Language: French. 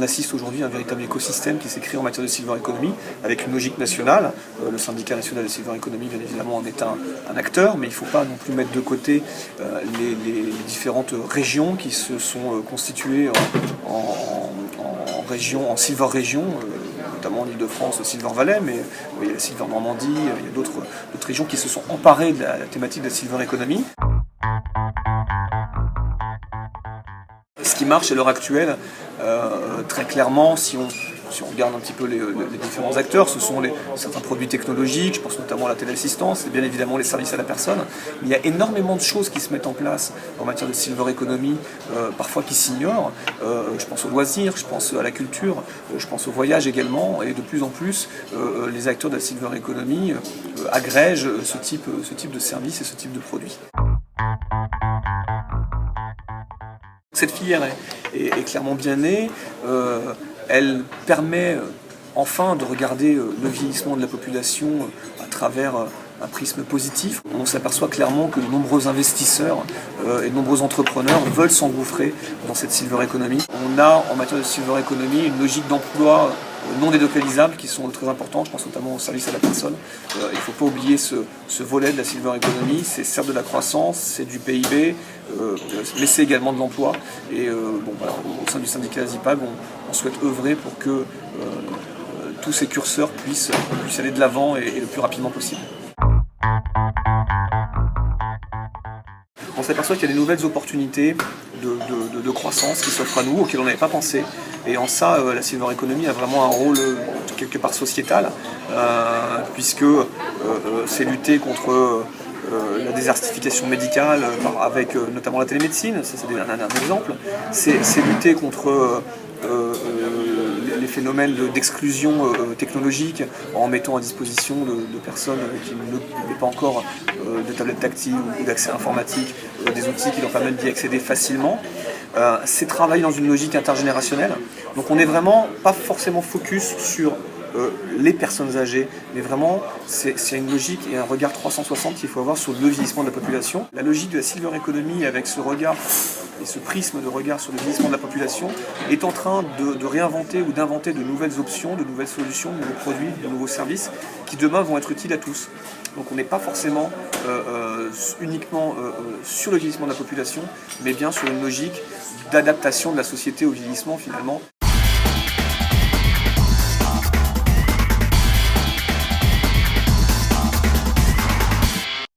assiste aujourd'hui à un véritable écosystème qui s'est créé en matière de silver economy, avec une logique nationale. Le syndicat national de silver economy, bien évidemment, en est un acteur, mais il ne faut pas non plus mettre de côté les différentes régions qui se sont constituées en silver région, notamment en Ile-de-France, Silver Valley, mais il y a la Silver Normandie, il y a d'autres régions qui se sont emparées de la thématique de la silver economy. Ce qui marche à l'heure actuelle, très clairement, si on regarde un petit peu les différents acteurs, ce sont certains produits technologiques, je pense notamment à la téléassistance, et bien évidemment les services à la personne. Mais il y a énormément de choses qui se mettent en place en matière de silver economy, parfois qui s'ignorent. Je pense aux loisirs, je pense à la culture, je pense au voyage également, et de plus en plus, les acteurs de la silver economy agrègent ce type de services et ce type de produits. Cette filière est clairement bien née, elle permet enfin de regarder le vieillissement de la population à travers un prisme positif. On s'aperçoit clairement que de nombreux investisseurs et de nombreux entrepreneurs veulent s'engouffrer dans cette silver economy. On a en matière de silver economy une logique d'emploi non délocalisables qui sont très importants, je pense notamment au service à la personne. Il ne faut pas oublier ce volet de la silver economy, c'est certes de la croissance, c'est du PIB, mais c'est également de l'emploi. Et au sein du syndicat ASIPAG, on souhaite œuvrer pour que tous ces curseurs puissent aller de l'avant et le plus rapidement possible. On s'aperçoit qu'il y a des nouvelles opportunités de croissance qui s'offrent à nous, auxquelles on n'avait pas pensé. Et en ça, la silver economy a vraiment un rôle quelque part sociétal, puisque c'est lutter contre la désertification médicale, avec notamment la télémédecine, ça c'est un exemple. C'est lutter contre les phénomènes d'exclusion technologique en mettant à disposition de personnes qui n'ont pas encore de tablettes tactiles ou d'accès informatique, des outils qui leur permettent d'y accéder facilement. C'est travailler dans une logique intergénérationnelle. Donc on n'est vraiment pas forcément focus sur les personnes âgées, mais vraiment c'est une logique et un regard 360 qu'il faut avoir sur le vieillissement de la population. La logique de la silver economy avec ce regard et ce prisme de regard sur le vieillissement de la population est en train de réinventer ou d'inventer de nouvelles options, de nouvelles solutions, de nouveaux produits, de nouveaux services qui demain vont être utiles à tous. Donc on n'est pas forcément uniquement sur le vieillissement de la population, mais bien sur une logique d'adaptation de la société au vieillissement finalement.